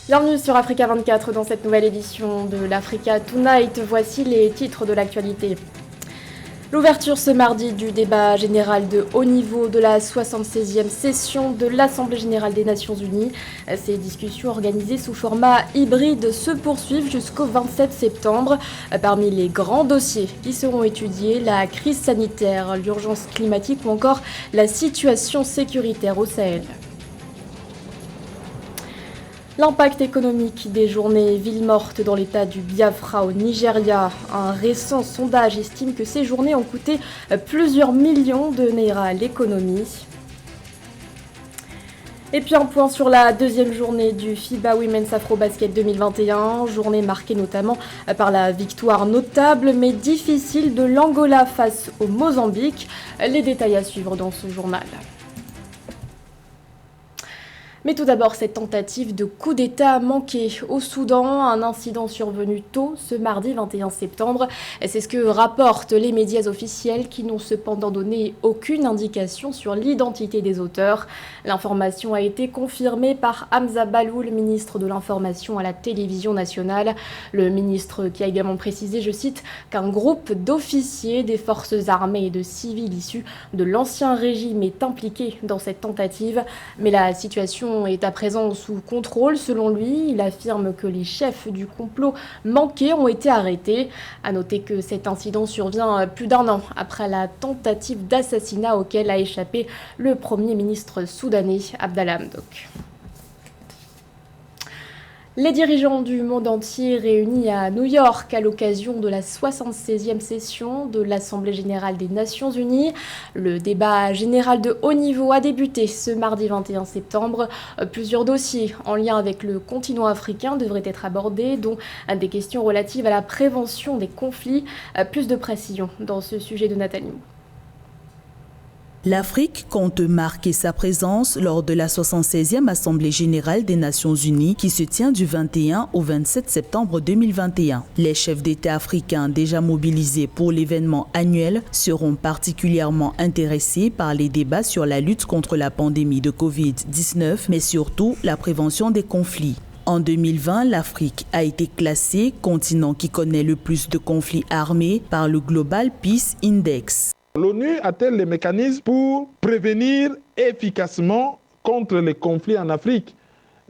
Bienvenue sur Africa 24 dans cette nouvelle édition de l'Africa Tonight. Voici les titres de l'actualité. L'ouverture ce mardi du débat général de haut niveau de la 76e session de l'Assemblée générale des Nations Unies. Ces discussions organisées sous format hybride se poursuivent jusqu'au 27 septembre. Parmi les grands dossiers qui seront étudiés, la crise sanitaire, l'urgence climatique ou encore la situation sécuritaire au Sahel. L'impact économique des journées villes mortes dans l'état du Biafra au Nigeria. Un récent sondage estime que ces journées ont coûté plusieurs millions de naira à l'économie. Et puis un point sur la deuxième journée du FIBA Women's Afro Basket 2021, journée marquée notamment par la victoire notable mais difficile de l'Angola face au Mozambique. Les détails à suivre dans ce journal. Mais tout d'abord, cette tentative de coup d'État manqué au Soudan, un incident survenu tôt ce mardi 21 septembre. C'est ce que rapportent les médias officiels qui n'ont cependant donné aucune indication sur l'identité des auteurs. L'information a été confirmée par Hamza Baloul, ministre de l'Information à la télévision nationale. Le ministre qui a également précisé, je cite, qu'un groupe d'officiers des forces armées et de civils issus de l'ancien régime est impliqué dans cette tentative. Mais la situation est à présent sous contrôle. Selon lui, il affirme que les chefs du complot manqué ont été arrêtés. À noter que cet incident survient plus d'un an après la tentative d'assassinat auquel a échappé le Premier ministre soudanais Abdallah Hamdok. Les dirigeants du monde entier réunis à New York à l'occasion de la 76e session de l'Assemblée générale des Nations Unies. Le débat général de haut niveau a débuté ce mardi 21 septembre. Plusieurs dossiers en lien avec le continent africain devraient être abordés, dont des questions relatives à la prévention des conflits. Plus de précisions dans ce sujet de Nathalie Mou. L'Afrique compte marquer sa présence lors de la 76e Assemblée générale des Nations Unies qui se tient du 21 au 27 septembre 2021. Les chefs d'État africains déjà mobilisés pour l'événement annuel seront particulièrement intéressés par les débats sur la lutte contre la pandémie de Covid-19, mais surtout la prévention des conflits. En 2020, l'Afrique a été classée continent qui connaît le plus de conflits armés par le Global Peace Index. L'ONU a-t-elle les mécanismes pour prévenir efficacement contre les conflits en Afrique?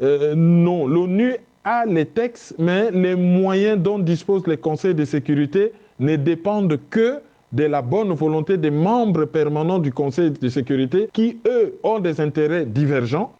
Non, l'ONU a les textes, mais les moyens dont disposent les conseils de sécurité ne dépendent que de la bonne volonté des membres permanents du Conseil de sécurité qui, eux, ont des intérêts divergents.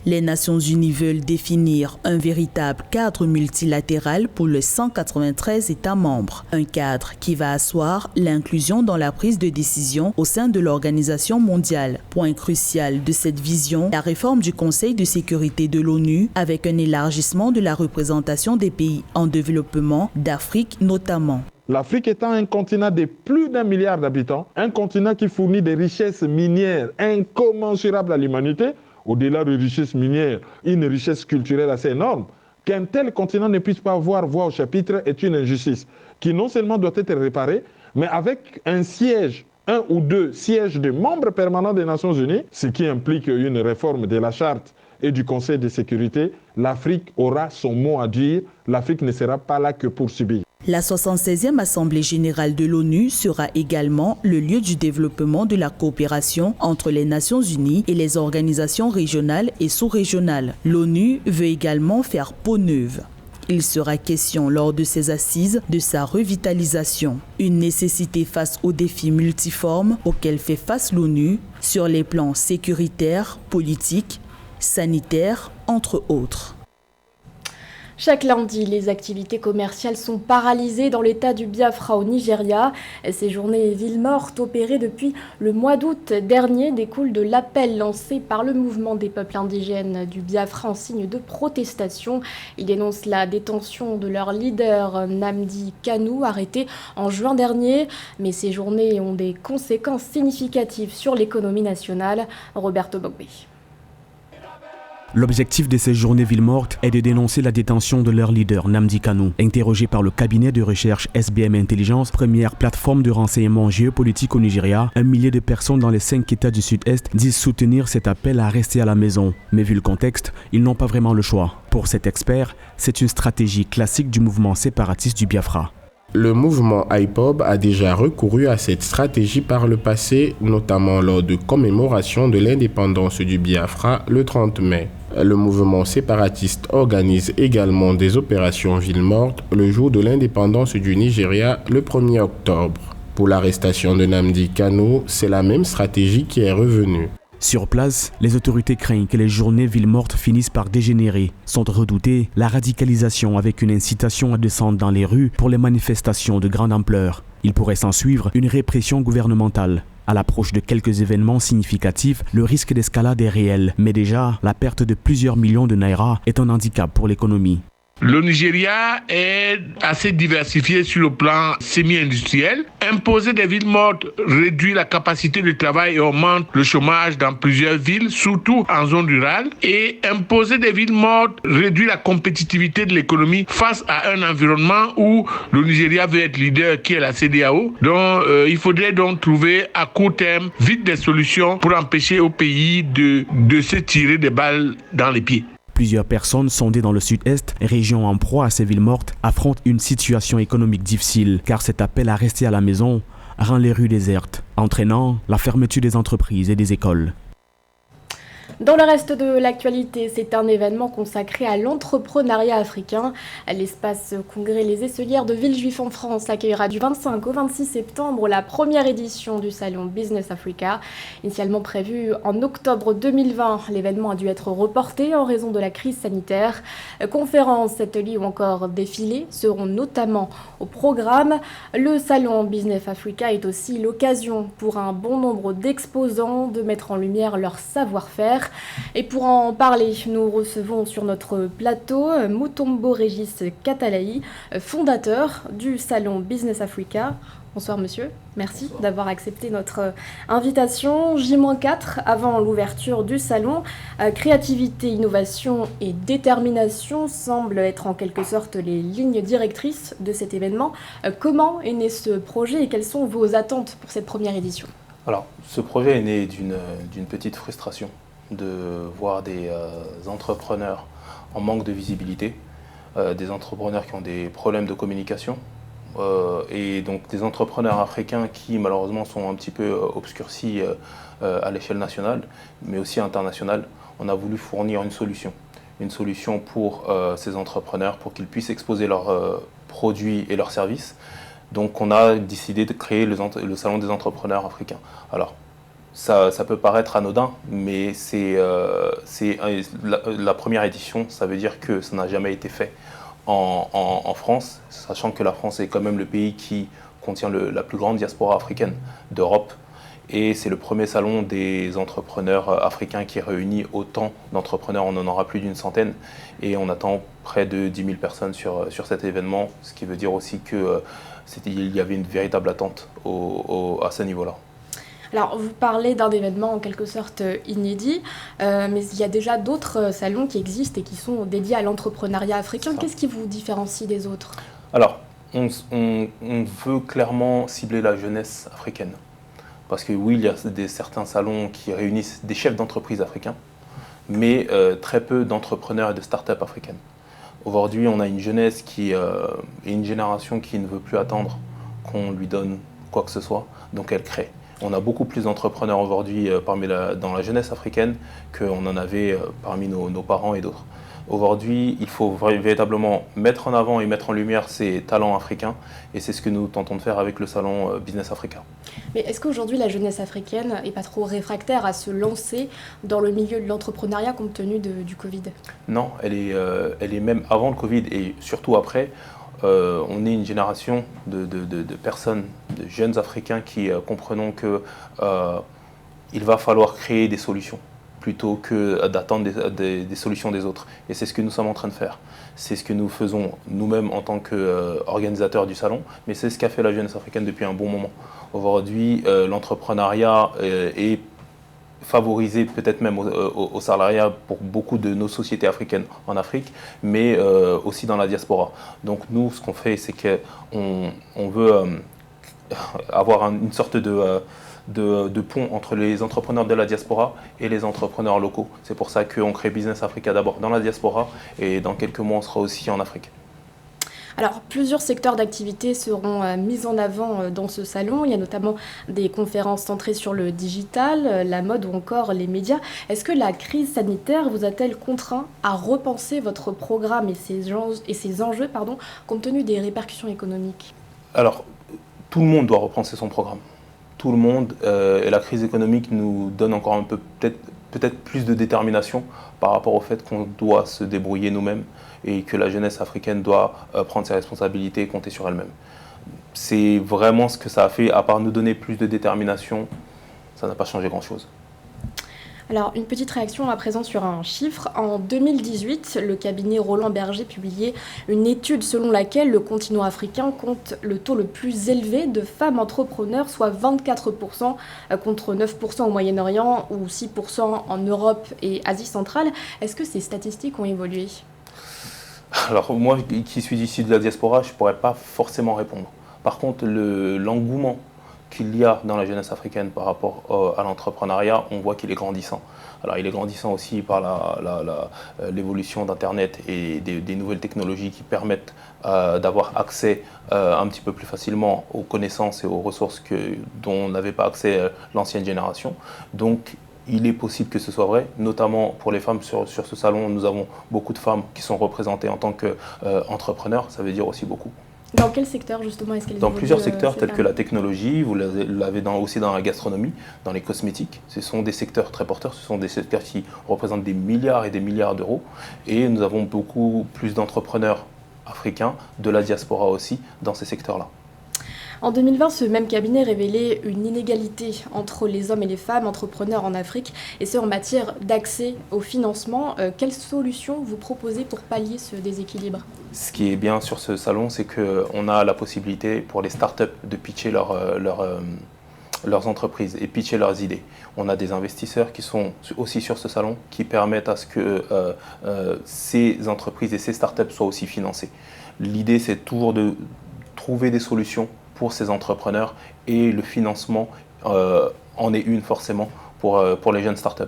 Les Nations Unies veulent définir un véritable cadre multilatéral pour les 193 États membres. Un cadre qui va asseoir l'inclusion dans la prise de décision au sein de l'organisation mondiale. Point crucial de cette vision, la réforme du Conseil de sécurité de l'ONU avec un élargissement de la représentation des pays en développement, d'Afrique notamment. L'Afrique étant un continent de plus d'1 milliard d'habitants, un continent qui fournit des richesses minières incommensurables à l'humanité, au-delà de richesses minières, une richesse culturelle assez énorme, qu'un tel continent ne puisse pas avoir voix au chapitre est une injustice qui non seulement doit être réparée, mais avec un siège, 1 ou 2 sièges de membres permanents des Nations Unies, ce qui implique une réforme de la Charte et du Conseil de sécurité, l'Afrique aura son mot à dire, l'Afrique ne sera pas là que pour subir. La 76e Assemblée générale de l'ONU sera également le lieu du développement de la coopération entre les Nations Unies et les organisations régionales et sous-régionales. L'ONU veut également faire peau neuve. Il sera question lors de ces assises de sa revitalisation. Une nécessité face aux défis multiformes auxquels fait face l'ONU sur les plans sécuritaires, politiques, sanitaires, entre autres. Chaque lundi, les activités commerciales sont paralysées dans l'état du Biafra au Nigeria. Ces journées villes mortes opérées depuis le mois d'août dernier découlent de l'appel lancé par le mouvement des peuples indigènes du Biafra en signe de protestation. Ils dénoncent la détention de leur leader Nnamdi Kanu, arrêté en juin dernier. Mais ces journées ont des conséquences significatives sur l'économie nationale. Roberto Bogbe. L'objectif de ces journées villes mortes est de dénoncer la détention de leur leader, Nnamdi Kanu. Interrogé par le cabinet de recherche SBM Intelligence, première plateforme de renseignement géopolitique au Nigeria, 1 millier de personnes dans les 5 États du Sud-Est disent soutenir cet appel à rester à la maison. Mais vu le contexte, ils n'ont pas vraiment le choix. Pour cet expert, c'est une stratégie classique du mouvement séparatiste du Biafra. Le mouvement IPOB a déjà recouru à cette stratégie par le passé, notamment lors de commémorations de l'indépendance du Biafra le 30 mai. Le mouvement séparatiste organise également des opérations villes mortes le jour de l'indépendance du Nigeria le 1er octobre. Pour l'arrestation de Nnamdi Kanu, c'est la même stratégie qui est revenue. Sur place, les autorités craignent que les journées villes mortes finissent par dégénérer. Sont redoutés la radicalisation avec une incitation à descendre dans les rues pour les manifestations de grande ampleur. Il pourrait s'en suivre une répression gouvernementale. À l'approche de quelques événements significatifs, le risque d'escalade est réel. Mais déjà, la perte de plusieurs millions de naira est un handicap pour l'économie. Le Nigeria est assez diversifié sur le plan semi-industriel. Imposer des villes mortes réduit la capacité de travail et augmente le chômage dans plusieurs villes, surtout en zone rurale. Et imposer des villes mortes réduit la compétitivité de l'économie face à un environnement où le Nigeria veut être leader, qui est la CEDEAO. Donc, il faudrait donc trouver à court terme vite des solutions pour empêcher au pays de se tirer des balles dans les pieds. Plusieurs personnes sondées dans le sud-est, région en proie à ces villes mortes, affrontent une situation économique difficile car cet appel à rester à la maison rend les rues désertes, entraînant la fermeture des entreprises et des écoles. Dans le reste de l'actualité, c'est un événement consacré à l'entrepreneuriat africain. L'espace congrès Les Esselières de Villejuif en France accueillera du 25 au 26 septembre la première édition du salon Business Africa. Initialement prévu en octobre 2020, l'événement a dû être reporté en raison de la crise sanitaire. Conférences, ateliers ou encore défilés seront notamment au programme. Le salon Business Africa est aussi l'occasion pour un bon nombre d'exposants de mettre en lumière leur savoir-faire. Et pour en parler, nous recevons sur notre plateau Mutombo Régis Katalaï, fondateur du salon Business Africa. Bonsoir monsieur, merci d'avoir accepté notre invitation. J-4 avant l'ouverture du salon. Créativité, innovation et détermination semblent être en quelque sorte les lignes directrices de cet événement. Comment est né ce projet et quelles sont vos attentes pour cette première édition ? Alors, ce projet est né d'une petite frustration de voir des entrepreneurs en manque de visibilité, des entrepreneurs qui ont des problèmes de communication et donc des entrepreneurs africains qui malheureusement sont un petit peu obscurcis à l'échelle nationale mais aussi internationale. On a voulu fournir une solution pour ces entrepreneurs pour qu'ils puissent exposer leurs produits et leurs services. Donc on a décidé de créer le Salon des entrepreneurs africains. Alors, ça peut paraître anodin, mais c'est la première édition, ça veut dire que ça n'a jamais été fait en France, sachant que la France est quand même le pays qui contient la plus grande diaspora africaine d'Europe. Et c'est le premier salon des entrepreneurs africains qui réunit autant d'entrepreneurs, on en aura plus d'une centaine. Et on attend près de 10 000 personnes sur cet événement, ce qui veut dire aussi qu'il y avait une véritable attente à ce niveau-là. Alors, vous parlez d'un événement en quelque sorte inédit, mais il y a déjà d'autres salons qui existent et qui sont dédiés à l'entrepreneuriat africain. Qu'est-ce qui vous différencie des autres ? Alors, on veut clairement cibler la jeunesse africaine. Parce que oui, il y a certains salons qui réunissent des chefs d'entreprise africains, mais très peu d'entrepreneurs et de start-up africaines. Aujourd'hui, on a une jeunesse et une génération qui ne veut plus attendre qu'on lui donne quoi que ce soit, donc elle crée. On a beaucoup plus d'entrepreneurs aujourd'hui dans la jeunesse africaine qu'on en avait parmi nos parents et d'autres. Aujourd'hui, il faut véritablement mettre en avant et mettre en lumière ces talents africains et c'est ce que nous tentons de faire avec le salon Business Africa. Mais est-ce qu'aujourd'hui la jeunesse africaine n'est pas trop réfractaire à se lancer dans le milieu de l'entrepreneuriat compte tenu du Covid ? Non, elle est même avant le Covid et surtout après. On est une génération de personnes, de jeunes Africains qui comprenons qu'il va falloir créer des solutions plutôt que d'attendre des solutions des autres. Et c'est ce que nous sommes en train de faire. C'est ce que nous faisons nous-mêmes en tant qu'organisateurs du salon, mais c'est ce qu'a fait la jeunesse africaine depuis un bon moment. Aujourd'hui, l'entrepreneuriat favoriser peut-être même au salariat pour beaucoup de nos sociétés africaines en Afrique, mais aussi dans la diaspora. Donc nous, ce qu'on fait, c'est qu'on veut avoir une sorte de pont entre les entrepreneurs de la diaspora et les entrepreneurs locaux. C'est pour ça qu'on crée Business Africa d'abord dans la diaspora et dans quelques mois, on sera aussi en Afrique. Alors, plusieurs secteurs d'activité seront mis en avant dans ce salon. Il y a notamment des conférences centrées sur le digital, la mode ou encore les médias. Est-ce que la crise sanitaire vous a-t-elle contraint à repenser votre programme et ses enjeux, compte tenu des répercussions économiques ? Alors, tout le monde doit repenser son programme. Tout le monde. Et la crise économique nous donne encore un peu, peut-être plus de détermination par rapport au fait qu'on doit se débrouiller nous-mêmes et que la jeunesse africaine doit prendre ses responsabilités et compter sur elle-même. C'est vraiment ce que ça a fait, à part nous donner plus de détermination, ça n'a pas changé grand-chose. Alors, une petite réaction à présent sur un chiffre. En 2018, le cabinet Roland Berger publiait une étude selon laquelle le continent africain compte le taux le plus élevé de femmes entrepreneurs, soit 24% contre 9% au Moyen-Orient ou 6% en Europe et Asie centrale. Est-ce que ces statistiques ont évolué ? Alors moi qui suis issu de la diaspora, je ne pourrais pas forcément répondre. Par contre, l'engouement qu'il y a dans la jeunesse africaine par rapport à l'entrepreneuriat, on voit qu'il est grandissant. Alors il est grandissant aussi par l'évolution d'Internet et des nouvelles technologies qui permettent d'avoir accès un petit peu plus facilement aux connaissances et aux ressources dont n'avait pas accès l'ancienne génération. Donc il est possible que ce soit vrai, notamment pour les femmes sur ce salon. Nous avons beaucoup de femmes qui sont représentées en tant qu'entrepreneurs, ça veut dire aussi beaucoup. Dans quel secteur justement est-ce qu'elles Dans évoluent, plusieurs secteurs tels que la technologie, vous l'avez aussi dans la gastronomie, dans les cosmétiques. Ce sont des secteurs très porteurs, ce sont des secteurs qui représentent des milliards et des milliards d'euros. Et nous avons beaucoup plus d'entrepreneurs africains, de la diaspora aussi, dans ces secteurs-là. En 2020, ce même cabinet révélait une inégalité entre les hommes et les femmes entrepreneurs en Afrique, et ce en matière d'accès au financement. Quelles solutions vous proposez pour pallier ce déséquilibre ? Ce qui est bien sur ce salon, c'est qu'on a la possibilité pour les startups de pitcher leurs entreprises et pitcher leurs idées. On a des investisseurs qui sont aussi sur ce salon qui permettent à ce que ces entreprises et ces startups soient aussi financées. L'idée, c'est toujours de trouver des solutions pour ces entrepreneurs et le financement en est une forcément pour les jeunes startups.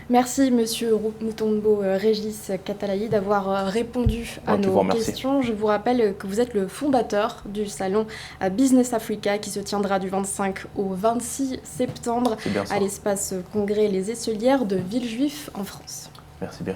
Merci Monsieur Mutombo Régis Katalayi d'avoir répondu à nos questions. Je vous rappelle que vous êtes le fondateur du salon Business Africa qui se tiendra du 25 au 26 septembre à l'espace congrès Les Esselières de Villejuif en France. Merci bien.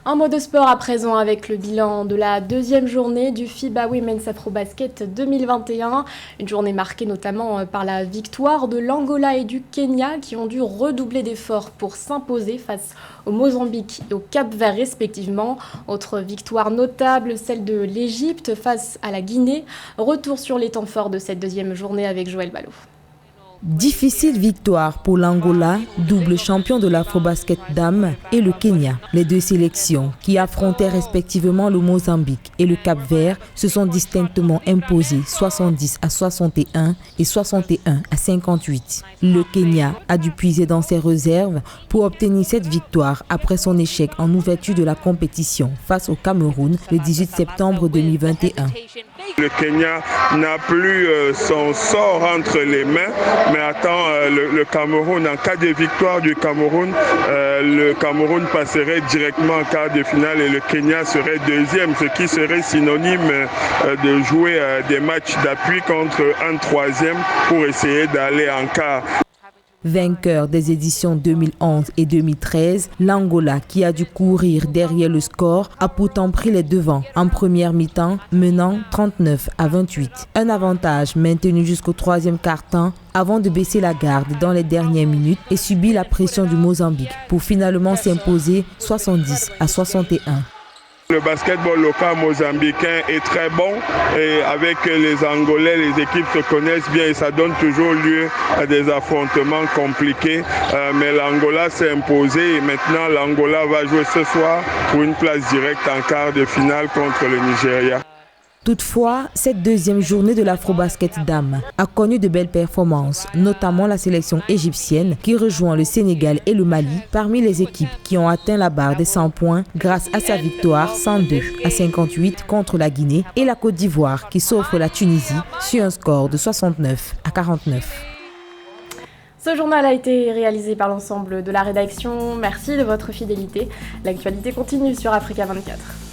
Un mot de sport à présent avec le bilan de la deuxième journée du FIBA Women's Afrobasket 2021. Une journée marquée notamment par la victoire de l'Angola et du Kenya qui ont dû redoubler d'efforts pour s'imposer face au Mozambique et au Cap-Vert respectivement. Autre victoire notable, celle de l'Égypte face à la Guinée. Retour sur les temps forts de cette deuxième journée avec Joël Ballot. Difficile victoire pour l'Angola, double champion de l'Afrobasket dames, et le Kenya. Les deux sélections, qui affrontaient respectivement le Mozambique et le Cap-Vert, se sont distinctement imposées 70 à 61 et 61 à 58. Le Kenya a dû puiser dans ses réserves pour obtenir cette victoire après son échec en ouverture de la compétition face au Cameroun le 18 septembre 2021. Le Kenya n'a plus son sort entre les mains, mais attend le Cameroun. En cas de victoire du Cameroun, le Cameroun passerait directement en quart de finale et le Kenya serait deuxième, ce qui serait synonyme de jouer des matchs d'appui contre un troisième pour essayer d'aller en quart. Vainqueur des éditions 2011 et 2013, l'Angola, qui a dû courir derrière le score, a pourtant pris les devants en première mi-temps, menant 39 à 28. Un avantage maintenu jusqu'au troisième quart-temps avant de baisser la garde dans les dernières minutes et subir la pression du Mozambique pour finalement s'imposer 70 à 61. Le basketball local mozambicain est très bon et avec les Angolais, les équipes se connaissent bien et ça donne toujours lieu à des affrontements compliqués. Mais l'Angola s'est imposé et maintenant l'Angola va jouer ce soir pour une place directe en quart de finale contre le Nigeria. Toutefois, cette deuxième journée de l'Afrobasket Dames a connu de belles performances, notamment la sélection égyptienne qui rejoint le Sénégal et le Mali parmi les équipes qui ont atteint la barre des 100 points grâce à sa victoire 102-58 contre la Guinée et la Côte d'Ivoire qui s'offre la Tunisie sur un score de 69-49. Ce journal a été réalisé par l'ensemble de la rédaction. Merci de votre fidélité. L'actualité continue sur Africa 24.